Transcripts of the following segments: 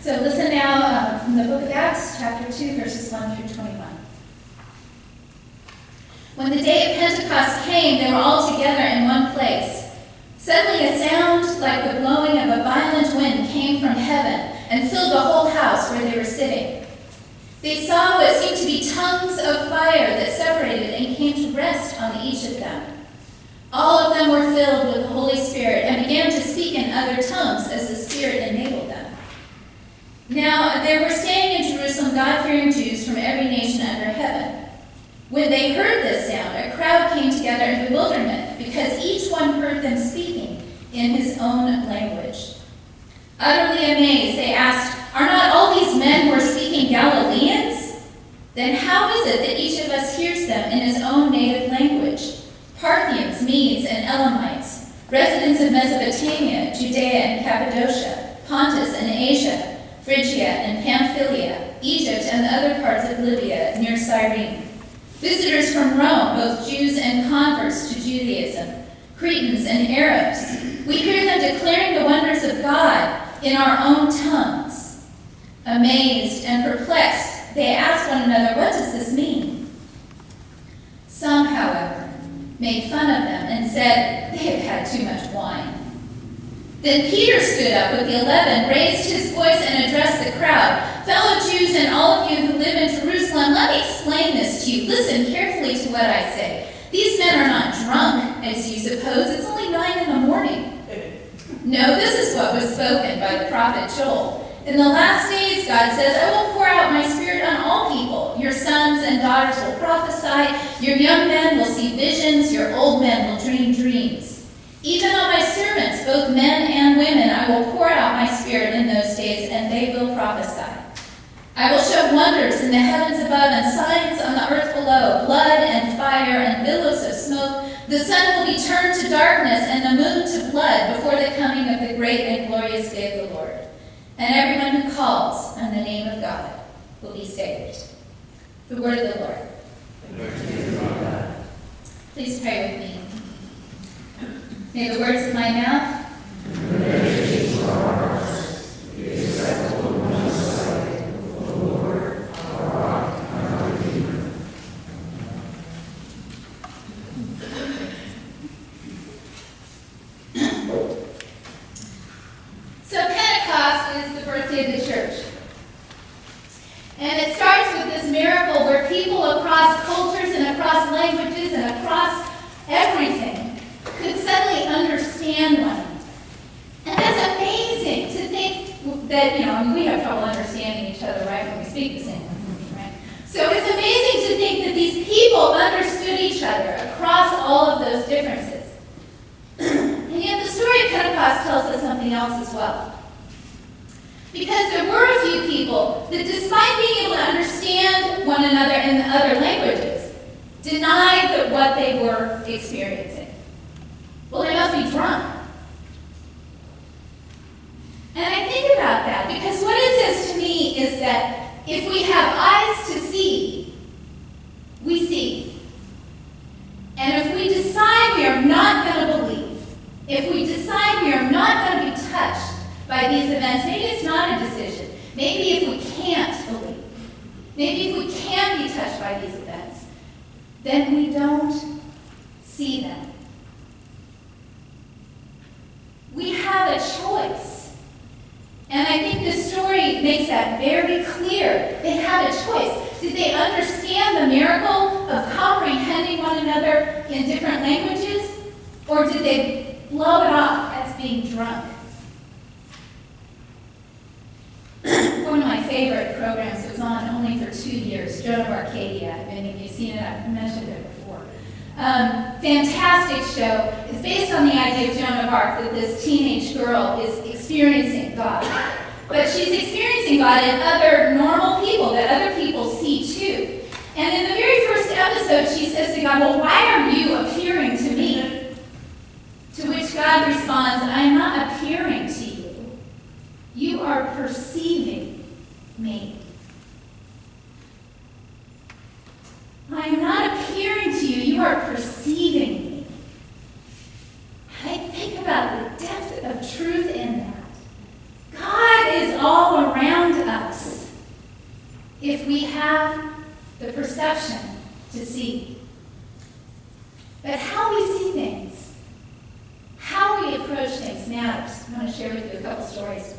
So listen now from the book of Acts, chapter 2, verses 1 through 21. When the day of Pentecost came, they were all together in one place. Suddenly a sound like the blowing of a violent wind came from heaven and filled the whole house where they were sitting. They saw what seemed to be tongues of fire that separated and came to rest on each of them. All of them were filled with the Holy Spirit and began to speak in other tongues as the Spirit enabled them. Now there were staying in Jerusalem God-fearing Jews from every nation under heaven. When they heard this sound, a crowd came together in bewilderment, because each one heard them speaking in his own language. Utterly amazed, they asked, "Are not all these men who are speaking Galileans? Then how is it that each of us hears them in his own native language? Parthians, Medes, and Elamites, residents of Mesopotamia, Judea and Cappadocia, Pontus and Asia, Phrygia and Pamphylia, Egypt and the other parts of Libya near Cyrene. Visitors from Rome, both Jews and converts to Judaism, Cretans and Arabs. We hear them declaring the wonders of God in our own tongues." Amazed and perplexed, they asked one another, "What does this mean?" Some, however, made fun of them and said, "They have had too much wine." Then Peter stood up with the 11, raised his voice, and addressed the crowd. "Fellow Jews and all of you who live in Jerusalem, let me explain this to you. Listen carefully to what I say. These men are not drunk, as you suppose. It's only 9 in the morning. No, this is what was spoken by the prophet Joel. In the last days, God says, I will pour out my Spirit on all people. Your sons and daughters will prophesy. Your young men will see visions. Your old men will dream dreams. Even on my servants, both men and women, I will pour out my Spirit in those days, and they will prophesy. I will show wonders in the heavens above and signs on the earth below, blood and fire and billows of smoke. The sun will be turned to darkness and the moon to blood before the coming of the great and glorious day of the Lord. And everyone who calls on the name of God will be saved." The word of the Lord. Please pray with me. May the words of my mouth So Pentecost is the birthday of the church. And it starts with this miracle where people across cultures and across languages and across everything could suddenly understand one another. And that's amazing to think that, we have trouble understanding each other, right, when we speak the same language, right? So it's amazing to think that these people understood each other across all of those differences. And yet the story of Pentecost tells us something else as well. Because there were a few people that, despite being able to understand one another in the other languages, denied that what they were experiencing. Well, they must be drunk. And I think about that because what it says to me is that if we have eyes to see, we see. And if we decide we are not going to believe, if we decide we are not going to be touched by these events, maybe it's not a decision. Maybe if we can't believe, maybe if we can't be touched by these events, then we don't see them. We have a choice. And I think this story makes that very clear. They had a choice. Did they understand the miracle of comprehending one another in different languages? Or did they blow it off as being drunk? One of my favorite programs was on only for 2 years, Joan of Arcadia. If any of you have seen it, I've mentioned it before. Fantastic show. It's based on the idea of Joan of Arc, that this teenage girl is experiencing God. But she's experiencing God in other normal people that other people see too. And in the very first episode, she says to God, "Well, why are you appearing to me?" To which God responds, "I am not appearing to you. You are perceiving me. I am not appearing to you. You are perceiving me." I think about the depth of truth in that. God is all around if we have the perception to see. But how we see things, how we approach things matters. I want to share with you a couple stories.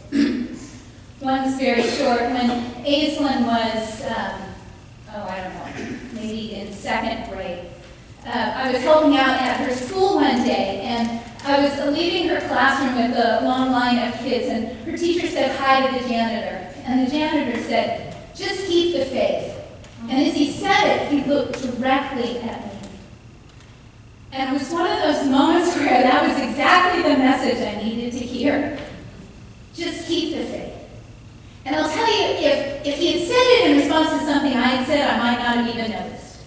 One's very short. When Aislinn was, maybe in second grade, I was helping out at her school one day, and I was leaving her classroom with a long line of kids, and her teacher said hi to the janitor. And the janitor said, "Just keep the faith." And as he said it, he looked directly at me. And it was one of those moments where that was exactly the message I needed to hear. Just keep the faith. And I'll tell you, if he had said it in response to something I had said, I might not have even noticed.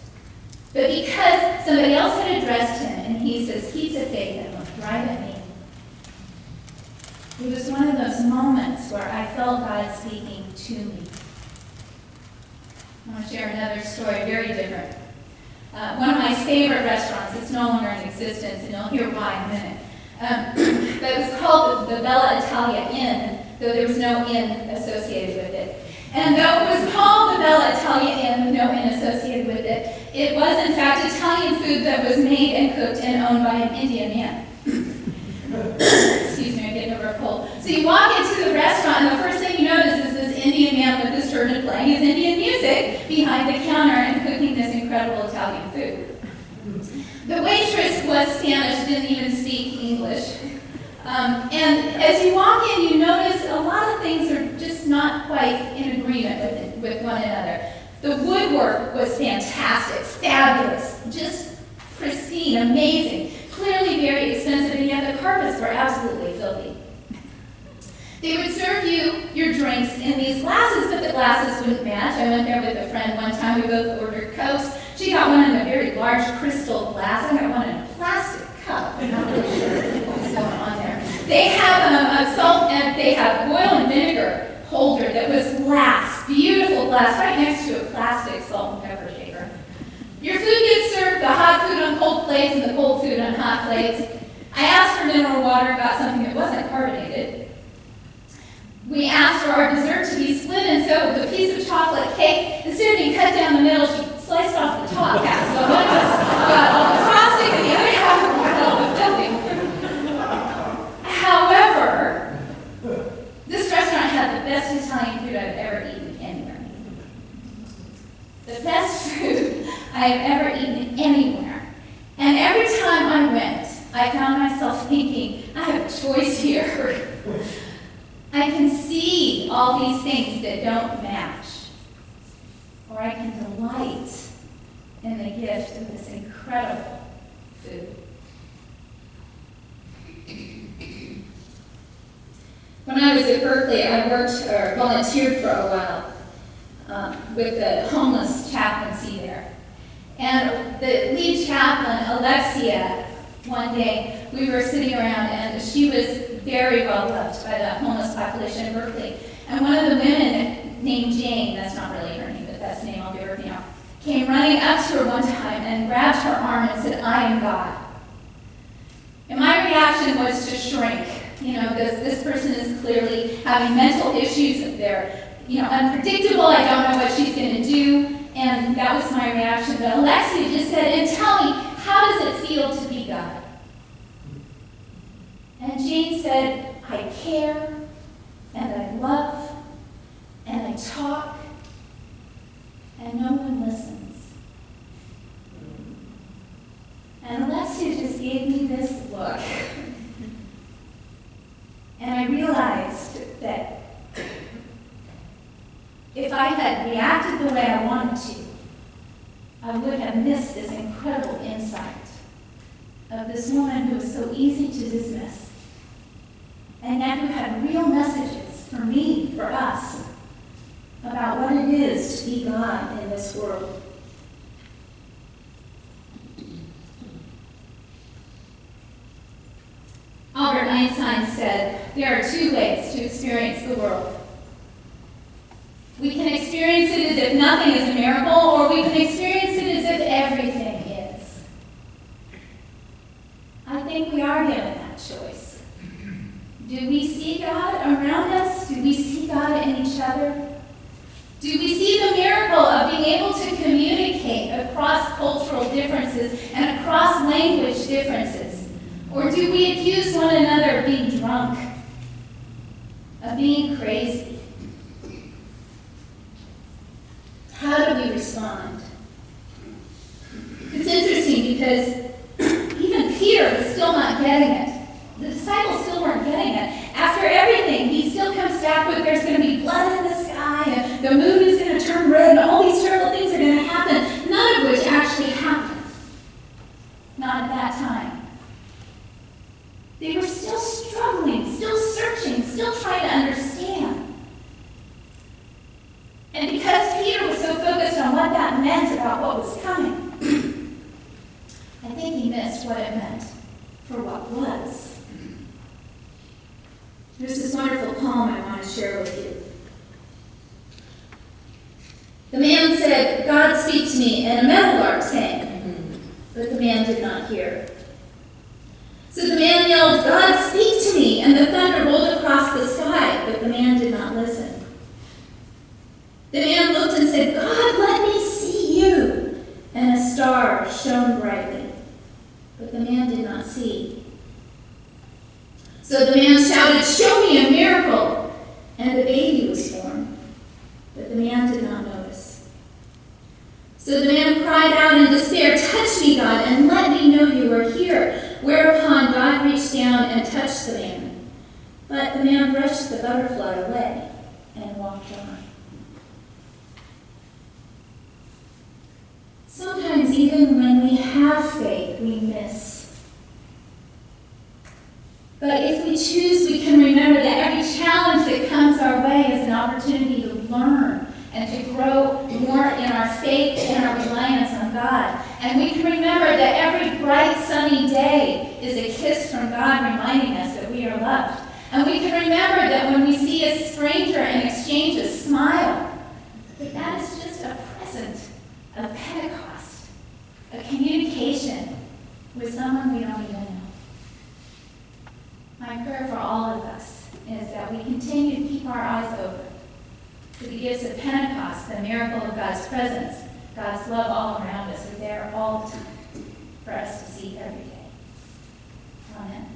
But because somebody else had addressed him, and he says, "Keep the faith," and looked right at me. It was one of those moments where I felt God speaking to me. I want to share another story, very different. One of my favorite restaurants, it's no longer in existence, and you'll hear why in a minute. But it was called the Bella Italia Inn, though there was no inn associated with it. And though it was called the Bella Italia Inn with no inn associated with it, it was in fact Italian food that was made and cooked and owned by an Indian man. Excuse me, I'm getting over a cold. So you walk into the restaurant, and the first thing you notice is this Indian man with his turban playing his Indian music behind the counter and cooking this incredible Italian food. The waitress was Spanish, didn't even speak English. And as you walk in, you notice a lot of things are just not quite in agreement with one another. The woodwork was fantastic, fabulous, just pristine, amazing, clearly very expensive, and yet the carpets were absolutely filthy. They would serve you your drinks in these glasses, but the glasses wouldn't match. I went there with a friend one time. We both ordered Cokes. She got one in a very large crystal glass. I got one in a plastic cup. I'm not really sure what was going on there. They have a salt and they have oil and vinegar holder that was glass, beautiful glass, right next to a plastic salt and pepper shaker. Your food gets served, the hot food on cold plates and the cold food on hot plates. I asked for mineral water, got something that wasn't carbonated. We asked for our dessert to be split, and so the piece of chocolate cake, instead of being cut down the middle, she sliced off the top half. So one of us got all the frosting, and the other half got all the filling. However, this restaurant had the best Italian food I've ever eaten anywhere. The best food I have ever eaten anywhere. And every time I went, I found myself thinking, I have a choice here. I can see all these things that don't match. Or I can delight in the gift of this incredible food. When I was at Barkley, I worked or volunteered for a while with the homeless chaplaincy there. And the lead chaplain, Alexia, one day we were sitting around, and she was very well loved by the homeless population in Barkley. And one of the women named Jane, that's not really her name, but that's the name I'll give her now, came running up to her one time and grabbed her arm and said, "I am God." And my reaction was to shrink. You know, this person is clearly having mental issues. They're, unpredictable. I don't know what she's going to do. And that was my reaction. But Alexia just said, "And tell me, how does it feel to be God?" And Jane said, "I care, and I love, and I talk, and no one listens." And Alexia just gave me this look. And I realized that if I had reacted the way I wanted to, I would have missed this incredible insight of this woman who was so easy to dismiss, and yet who had real messages for me, for us, about what it is to be God in this world. Albert Einstein said, there are two ways to experience the world. We can experience it as if nothing is a miracle, or we can experience it as if everything is. I think we are given that choice. Do we see God around us? Do we see God in each other? Do we see the miracle of being able to communicate across cultural differences and across language differences? Or do we accuse one another of being drunk, of being crazy? How do we respond? It's interesting because even Peter was still not getting it. The disciples still weren't getting it. After everything, he still comes back with there's going to be blood in the sky, and the moon is going to turn red, and all these terrible things are going to happen, none of which actually happened. Not at that time. They were still struggling, still searching, still trying to understand. And because Peter was so focused on what that meant about what was coming, I think he missed what it meant for what was. There's this wonderful poem I want to share with you. The man said, "God speak to me," and a meadowlark sang, but the man did not hear. So the man yelled, "God speak to me," and the thunder rolled across the sky, but the man did not listen. The man looked and said, "God, let me see you," and a star shone brightly, but the man did not see. So the man shouted, "Show me a miracle," and the baby was born, but the man did not notice. So the man cried out in despair, "Touch me, God, and let me know you are here." Whereupon God reached down and touched the man. But the man brushed the butterfly away and walked on. Sometimes even when we have faith, we miss. But if we choose, we can remember that every challenge that comes our way is an opportunity to learn and to grow more in our faith and our reliance on God. And we can remember that every bright, sunny day is a kiss from God reminding us that we are loved. And we can remember that when we see a stranger and exchange a smile, that is just a present of Pentecost, a communication with someone we don't even know. My prayer for all of us is that we continue to keep our eyes open to the gifts of Pentecost, the miracle of God's presence, God's love all around us, are there all the time for us to see every day. Amen.